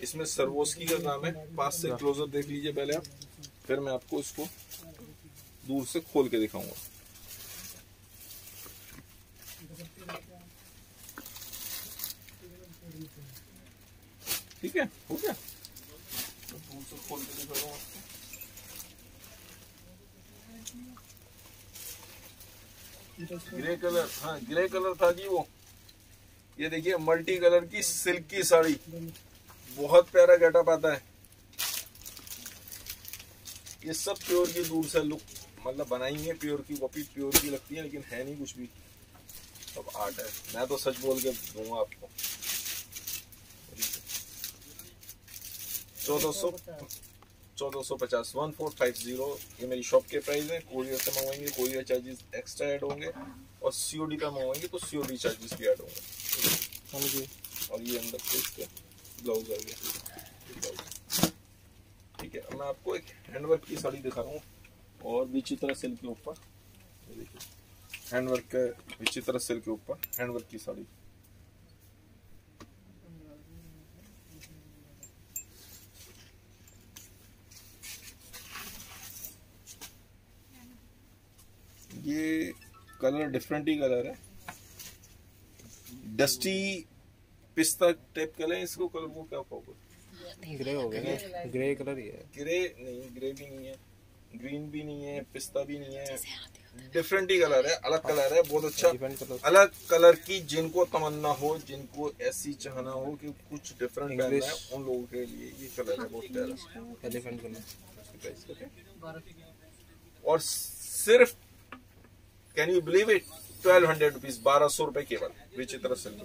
इसमें सर्वोस्की का काम है, पास से क्लोजर देख लीजिए पहले आप, फिर मैं आपको इसको दूर से खोल के दिखाऊंगा। ठीक है, हो गया, तो दूर से खोल के दिखा रहा हूं आपको। ग्रे कलर, हाँ ग्रे कलर था जी वो। ये देखिए मल्टी कलर की सिल्क की साड़ी, बहुत प्यारा गेटअप आता है। ये सब प्योर की दूर से लुक मतलब बनाई है, प्योर की कॉपी प्योर की लगती है, लेकिन है नहीं कुछ भी, सब आर्ट है। मैं तो सच बोल के दूंगा आपको। 1450, 1450 ये मेरी शॉप के प्राइस है। कोरियर से मंगवाएंगे कोरियर चार्जेस एक्स्ट्रा ऐड होंगे, और सीओडी का मंगवाएंगे तो सीओडी चार्जेस भी ऐड होंगे। और ये अंदर से इसका ब्लाउज आ गया, ठीक है। अब मैं आपको एक हैंडवर्क की साड़ी दिखा रहा हूँ, और विचित्र सिल्क के ऊपर, ये देखिए हैंडवर्क का, विचित्र सिल्क के ऊपर हैंडवर्क की साड़ी। ये कलर डिफरेंट ही कलर है, डस्टी पिस्ता टाइप कलर है इसको, कलर वो क्या कहोगे, ग्रे हो गया ना, ग्रे कलर ही है। ग्रे नहीं, ग्रे भी नहीं है, ग्रीन भी नहीं है, पिस्ता भी नहीं है, डिफरेंट ही कलर है, अलग कलर है, बहुत अच्छा। अलग कलर की जिनको तमन्ना हो, जिनको ऐसी चाहना हो कि कुछ डिफरेंट पहनना है, उन लोगों के लिए ये कलर है बहुत प्यारा, एलिफेंट कलर। और सिर्फ can you believe it 1200 rupees, 1200 रुपए केवल, विचित्र सिल्क।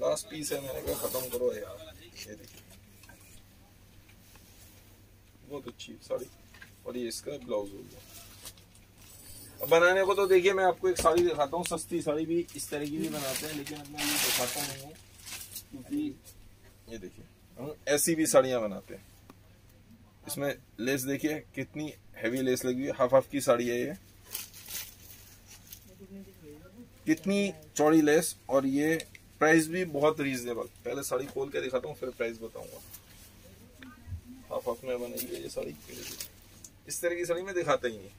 लास्ट पीस है, मैंने कहा खत्म करो यार। ये देखिए बहुत अच्छी साड़ी, और ये इसका ब्लाउज हो गया। अब बनाने को तो देखिए मैं आपको एक साड़ी दिखाता हूँ, सस्ती साड़ी भी इस तरह की भी बनाते हैं, लेकिन अब मैं ये दिखाता नहीं हूँ क्योंकि ये देखिए हम ऐसी भी साड़ियाँ बनाते हैं। इसमें लेस देखिए कितनी हैवी लेस लगी हुई है, हाफ हाफ की साड़ी है ये, कितनी चौड़ी लेस, और ये प्राइस भी बहुत रीजनेबल। पहले साड़ी खोल के दिखाता हूँ फिर प्राइस बताऊंगा। हाफ हाफ में बनेगी ये साड़ी, इस तरह की साड़ी में दिखाता ही नहीं,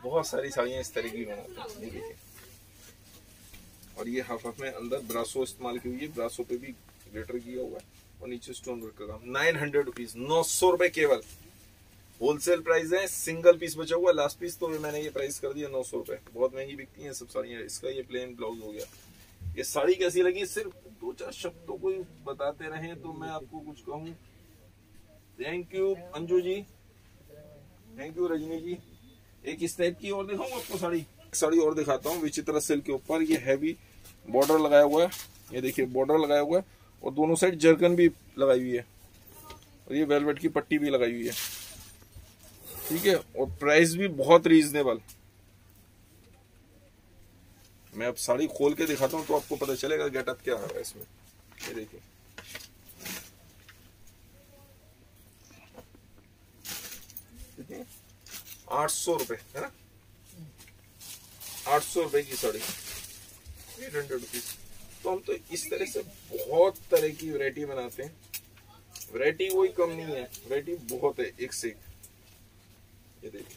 बहुत सारी साड़ियाँ इस तरह की बनाते हैं, ये देखिए। और ये हाफ हाफ में अंदर ब्रासो इस्तेमाल की हुई है, ब्रासो पे भी ग्लिटर किया हुआ है, और नीचे स्टोन वर्क का काम। 900 रुपीज, 900 रुपए केवल, होलसेल प्राइस है। सिंगल पीस बचा हुआ, लास्ट पीस तो मैंने ये प्राइस कर दिया 900 रुपए। बहुत महंगी बिकती हैं सब साड़ियाँ। इसका ये प्लेन ब्लाउज हो गया। ये साड़ी कैसी लगी, सिर्फ 2-4 शब्दों को बताते रहे तो मैं आपको कुछ कहूँ। Thank you Anju ji, thank you Rajni ji. एक इस टाइप की और दिखाऊं आपको साड़ी और दिखाता हूँ, विचित्र सिल्क के ऊपर। ये हैवी बॉर्डर लगाया हुआ है, ये देखिए बॉर्डर लगाया हुआ है, और दोनों साइड जर्कन भी लगाई हुई है, और ये वेलवेट की पट्टी भी लगाई हुई है, ठीक है। और प्राइस भी बहुत रीजनेबल। मैं अब साड़ी खोल के दिखाता हूँ तो आपको पता चलेगा गेटअप क्या आ रहा है इसमें। ये देखिए कितनी, 800 रुपए है ना, 800 रुपए की साड़ी, 800 रुपीज। तो हम तो इस तरह से बहुत तरह की वैरायटी बनाते हैं। वैरायटी कोई कम नहीं है, वैरायटी बहुत है, एक से एक। ये देखिए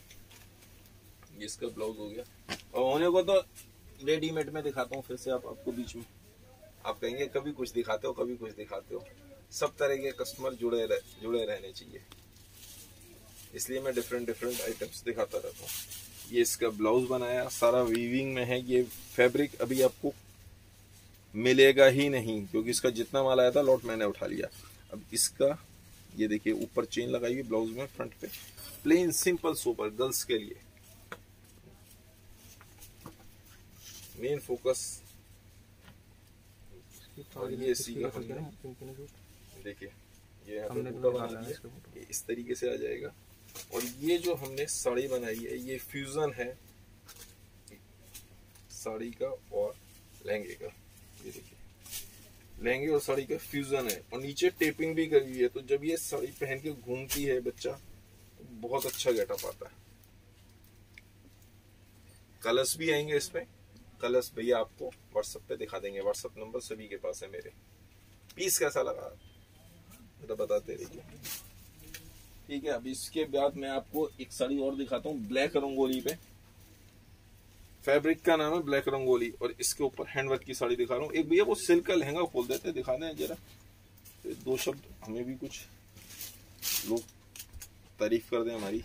ये इसका ब्लाउज हो गया। और होने को तो रेडीमेड में दिखाता हूँ फिर से आपको बीच में। आप कहेंगे कभी कुछ दिखाते हो कभी कुछ दिखाते हो। सब तरह के कस्टमर जुड़े रहने चाहिए, इसलिए मैं डिफरेंट आइटम्स दिखाता रहता हूँ। ये इसका ब्लाउज बनाया, सारा वीविंग में है। ये फैब्रिक अभी आपको मिलेगा ही नहीं, क्योंकि इसका जितना माल आया था लॉट मैंने उठा लिया। अब इसका ये देखिए ऊपर चेन लगाई हुई ब्लाउज में, फ्रंट पे प्लेन सिंपल सोबर गर्ल्स के लिए। मेन फोकस और ये सीगा हमने, देखिए ये यहाँ पे बूटा बना दिया, ये इस तरीके से आ जाएगा। और ये जो हमने साड़ी बनाई है ये फ्यूजन है साड़ी का और लहंगे का। ये देखिए लहंगे और साड़ी का फ्यूजन है, और नीचे टेपिंग भी करी हुई है। तो जब ये साड़ी पहन के घूमती है बच्चा तो बहुत अच्छा गेटअप आता है। कलर्स भी आएंगे इसमें, कलर्स भैया आपको व्हाट्सएप पे दिखा देंगे, व्हाट्सएप नंबर सभी के पास है मेरे। पीस कैसा लगा जरा बताते रहिए, ठीक है। अब इसके बाद मैं आपको एक साड़ी और दिखाता हूँ ब्लैक रंगोली पे। फैब्रिक का नाम है ब्लैक रंगोली, और इसके ऊपर हैंडवर्क की साड़ी दिखा रहा हूँ। एक भैया वो सिल्क का लहंगा खोल देते, दिखा दें जरा, तो दो शब्द हमें भी कुछ लोग तारीफ कर दें हमारी।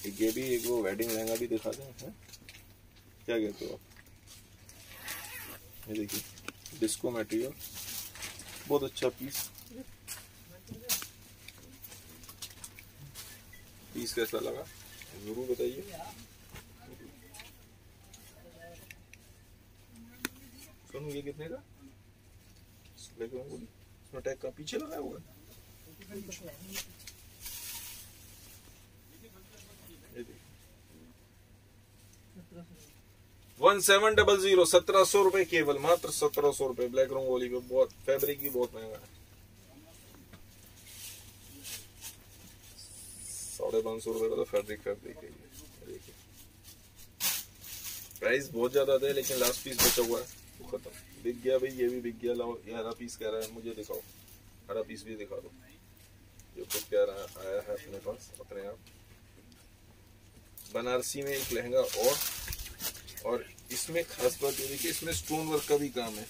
एक ये भी एक वो वेडिंग लहंगा भी दिखा दें, है? क्या कहते हो आप? ये देखिए डिस्को मटेरियल, बहुत अच्छा पीस। पीस कैसा लगा जरूर बताइए। सुनो ये कितने का? इसमें टैग का पीछे लगाया हुआ है। 1700, 1700 रुपए केवल, मात्र 1700 रुपए। ब्लैक रंगोली पे बहुत, फैब्रिक भी बहुत महंगा है। 550 रुपए का तो फैब्रिक है। देखिए प्राइस बहुत ज्यादा था, लेकिन लास्ट पीस बचा हुआ है वो खत्म, बिक गया भाई। ये भी बिक गया। लाओ ये हरा पीस कह रहा है, मुझे दिखाओ हरा पीस भी दिखा दो जो खुद कह रहा आया है अपने पास अपने आप। बनारसी में एक लहंगा और इसमें खास बात ये देखिए इसमें स्टोन वर्क का भी काम है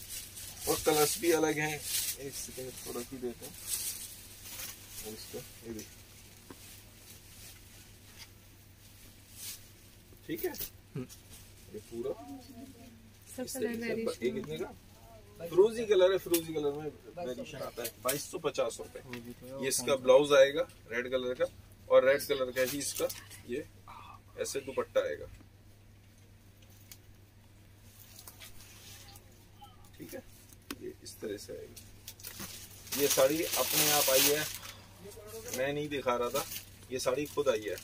और कलर्स भी अलग हैं। एक सेकंड थोड़ा ही देते हैं और इसका ये देखिए, ठीक है। ये पूरा ये कितने का? फिरोजी कलर है, फिरोजी कलर में वेरिएशन आता है। 2250 रुपए। ये इसका ब्लाउज आएगा रेड कलर का, और रेड कलर का ही इसका ये ऐसे दुपट्टा आएगा, ठीक है। ये इस तरह से आएगी। ये साड़ी अपने आप आई है, मैं नहीं दिखा रहा था, ये साड़ी खुद आई है।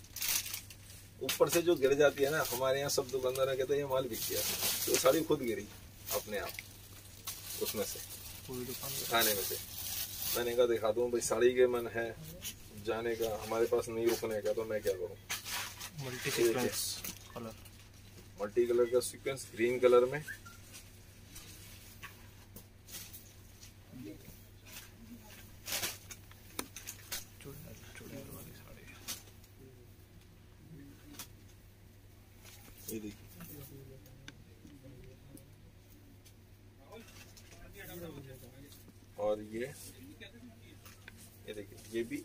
ऊपर से जो गिर जाती है ना, हमारे यहाँ सब दुकानदार कहते हैं ये माल बिक गया, तो साड़ी खुद गिरी अपने आप उसमें से, पूरी दुकान खाने में से। मैंने कहा दिखा दूं भाई, साड़ी के मन है जाने का, हमारे पास नहीं रुकने का, तो मैं क्या करूं। मल्टी कलर का सीक्वेंस ग्रीन कलर में, ये देखिए और ये देखिए ये भी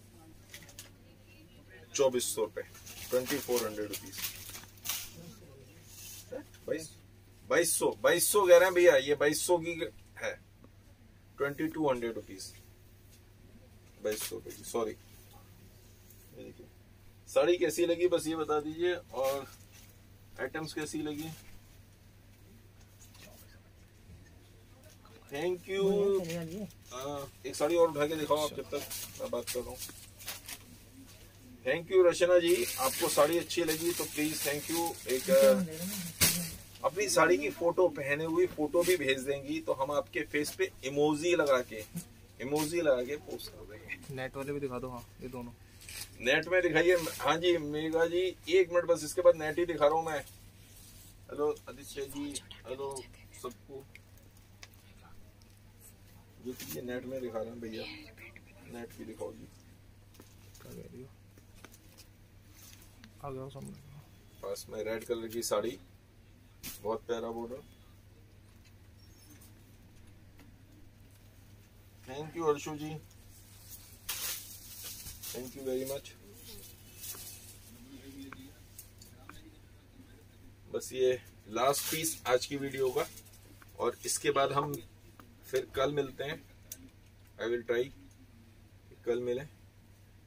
2400 रुपए, 2400 रुपीज। 2200 कह रहे हैं भैया, ये 2200 की है, 2200 रुपीज, 2200 रुपए की, सॉरी। ये देखिए साड़ी कैसी लगी बस ये बता दीजिए, और आइटम्स कैसी लगी। Thank you. एक साड़ी और उठा के दिखाओ आप जब तक मैं बात कर रहा हूँ। थैंक यू रचना जी, आपको साड़ी अच्छी लगी तो प्लीज थैंक यू। एक अपनी साड़ी की फोटो, पहने हुई फोटो भी भेज देंगी तो हम आपके फेस पे इमोजी लगा के पोस्ट कर देंगे। नेट वाले भी दिखा दो। हाँ ये दोनों नेट में दिखाइए। हाँ जी मेघा जी, 1 मिनट बस, इसके बाद नेट ही दिखा रहा हूँ मैं। हेलो आदित्य जी, हेलो सबको। ये नेट में दिखा रहे हैं भैया, नेट भी दिखाओ जी। आ गया सामने पास में रेड कलर की साड़ी, बहुत प्यारा border. Thank you Arshu ji, thank you very much. बस ये लास्ट पीस आज की वीडियो का, और इसके बाद हम फिर कल मिलते हैं। आई विल ट्राई कल मिले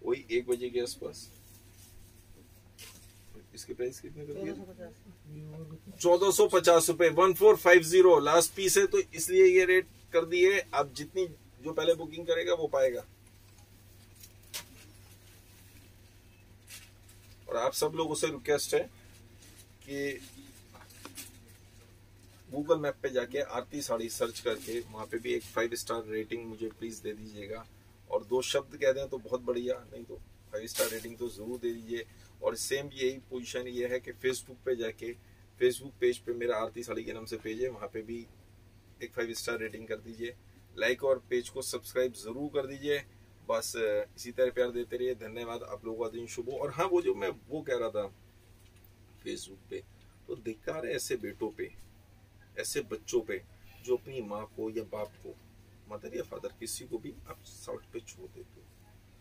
वही 1 बजे के आसपास। इसके प्राइस कितने कर दिए? 1450 रुपए, 1450 लास्ट पीस है, तो इसलिए ये रेट कर दिए। अब जितनी जो पहले बुकिंग करेगा वो पाएगा। और आप सब लोगों से रिक्वेस्ट है कि गूगल मैप पे जाके आरती साड़ी सर्च करके वहां पे भी एक 5 स्टार रेटिंग मुझे प्लीज दे दीजिएगा। और 2 शब्द कह दें तो बहुत बढ़िया, नहीं तो 5 स्टार रेटिंग तो जरूर दे दीजिए। और सेम यही पोजीशन ये है कि फेसबुक पे जाके, फेसबुक पेज पे मेरा आरती साड़ी के नाम से पेज है, वहां पे भी एक 5 स्टार रेटिंग कर दीजिए, लाइक और पेज को सब्सक्राइब जरूर कर दीजिए। बस इसी तरह प्यार देते रहिए। धन्यवाद, आप लोगों का दिन शुभ हो। और हाँ, वो जो मैं वो कह रहा था फेसबुक पे, तो देखता रहे ऐसे बेटों पे, ऐसे बच्चों पे जो अपनी माँ को या बाप को, मदर या फादर किसी को भी आप सड़क पे छोड़ देते हो।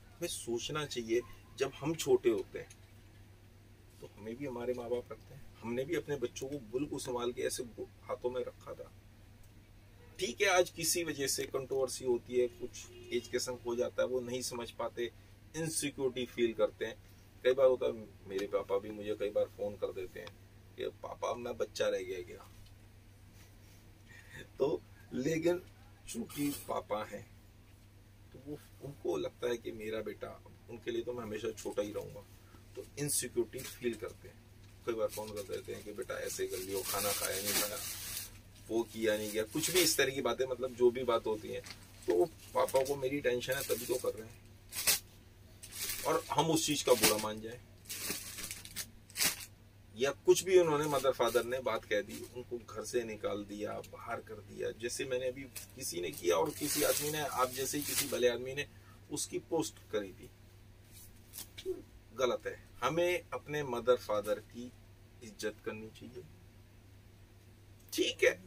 हमें सोचना चाहिए, जब हम छोटे होते हैं तो हमें भी हमारे माँ बाप रखते हैं, हमने भी अपने बच्चों को बिल्कुल संभाल के ऐसे हाथों में रखा था। ठीक है, आज किसी वजह से कंट्रोवर्सी होती है, कुछ एज के संग हो जाता है, वो नहीं समझ पाते, इनसिक्योरिटी फील करते हैं। कई बार होता है, मेरे पापा भी मुझे कई बार फोन कर देते हैं कि पापा मैं बच्चा रह गया क्या। तो लेकिन चूंकि पापा हैं तो वो उनको लगता है कि मेरा बेटा, उनके लिए तो मैं हमेशा छोटा ही रहूंगा, तो इनसिक्योरिटी फील करते हैं। कई बार फोन कर देते हैं कि बेटा ऐसे कर लियो, खाना खाया नहीं खाया, वो किया नहीं किया, कुछ भी इस तरह की बातें, मतलब जो भी बात होती है, तो पापा को मेरी टेंशन है तभी तो कर रहे हैं। और हम उस चीज का बुरा मान जाए, या कुछ भी उन्होंने मदर फादर ने बात कह दी, उनको घर से निकाल दिया, बाहर कर दिया, जैसे मैंने अभी किसी ने किया, और किसी आदमी ने, आप जैसे ही किसी भले आदमी ने उसकी पोस्ट करी थी, गलत है। हमें अपने मदर फादर की इज्जत करनी चाहिए। ठीक है,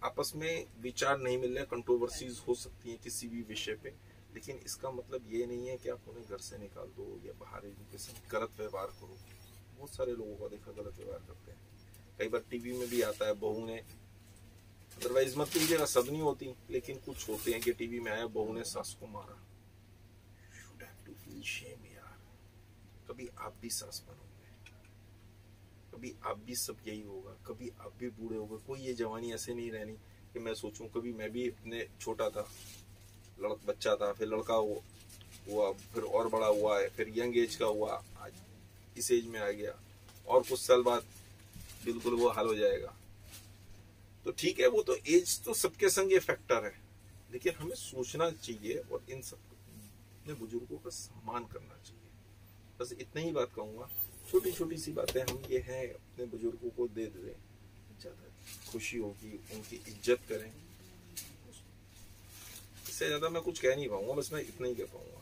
आपस में विचार नहीं मिल रहे, कंट्रोवर्सीज हो सकती है किसी भी विषय पे, लेकिन इसका मतलब ये नहीं है कि आप उन्हें घर से निकाल दो या बाहर एजुकेशन गलत व्यवहार करो। बहुत सारे लोगों का देखा गलत व्यवहार करते हैं। कई बार टीवी में भी आता है, बहू ने, अदरवाइज मत कीजिएगा, सब नहीं होती, लेकिन कुछ होते हैं कि टीवी में आया, बहू ने सास को मारा। Should have to feel shame यार। कभी आप भी सास बनोगे, कभी आप भी सब यही होगा, कभी आप भी बूढ़े होगे। कोई ये जवानी ऐसे नहीं रहनी कि मैं सोचूं कभी मैं भी इतने छोटा था, बच्चा था, फिर लड़का हुआ, फिर और बड़ा हुआ है, फिर यंग एज का हुआ, आज इस एज में आ गया, और कुछ साल बाद बिल्कुल वो हाल हो जाएगा। तो ठीक है, वो तो एज तो सबके संग ये फैक्टर है, लेकिन हमें सोचना चाहिए और इन सब अपने बुजुर्गों का सम्मान करना चाहिए। बस इतना ही बात कहूंगा। छोटी छोटी सी बातें हम ये हैं, अपने बुजुर्गों को दे दें, ज्यादा खुशी होगी, उनकी इज्जत करें। इससे ज्यादा मैं कुछ कह नहीं पाऊंगा, बस मैं इतना ही कह पाऊंगा।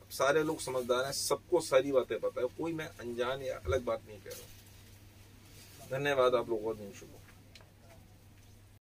अब सारे लोग समझदार हैं, सबको सारी बातें पता है, कोई मैं अनजान या अलग बात नहीं कह रहा हूँ। धन्यवाद, आप लोगों का दिन शुभ हो।